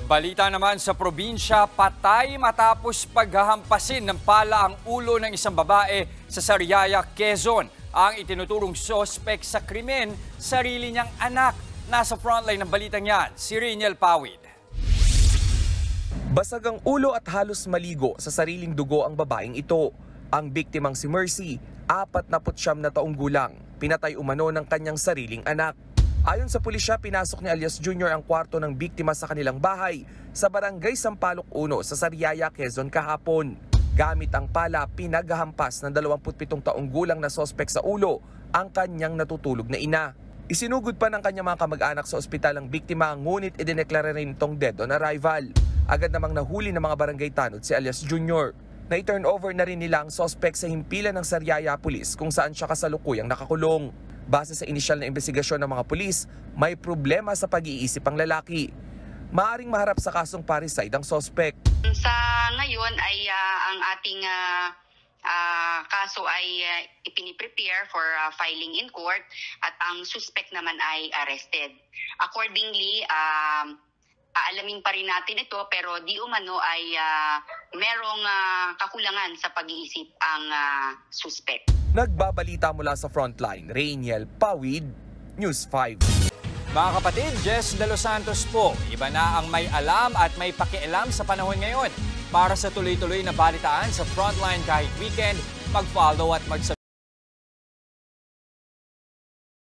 Balita naman sa probinsya, patay matapos paghahampasin ng pala ang ulo ng isang babae sa Sariaya, Quezon. Ang itinuturong sospek sa krimen, sarili niyang anak. Nasa frontline ng balitang yan, si Reniel Pawid. Basag ang ulo at halos maligo sa sariling dugo ang babaeng ito. Ang biktimang si Mercy, 49 na taong gulang, pinatay umano ng kanyang sariling anak. Ayon sa pulisya, pinasok ni Alias Jr. ang kwarto ng biktima sa kanilang bahay sa barangay Sampaloc 1 sa Sariaya, Quezon kahapon. Gamit ang pala, pinaghahampas ng 27 taong gulang na sospek sa ulo ang kanyang natutulog na ina. Isinugod pa ng kanyang mga kamag-anak sa ospital ang biktima, ngunit idineklara rin itong dead on arrival. Agad namang nahuli ng mga barangay tanod si Alias Jr. Na-turn over na rin nila ang sospek sa himpilan ng Sariaya Police kung saan siya kasalukuyang nakakulong. Base sa inisyal na investigasyon ng mga pulis, may problema sa pag-iisip ang lalaki. Maaring maharap sa kasong parricide ang sospek. Sa ngayon ay ang ating kaso ay ipiniprepare for filing in court at ang suspect naman ay arrested. Accordingly, aalamin pa rin natin ito pero di umano ay merong kakulangan sa pag-iisip ang suspect. Nagbabalita mula sa frontline, Reniel Pawid, News 5. Mga kapatid, Jess De Los Santos po. Iba na ang may alam at may pakialam sa panahon ngayon. Para sa tuloy-tuloy na balitaan sa frontline kahit weekend, mag-follow at mag-subscribe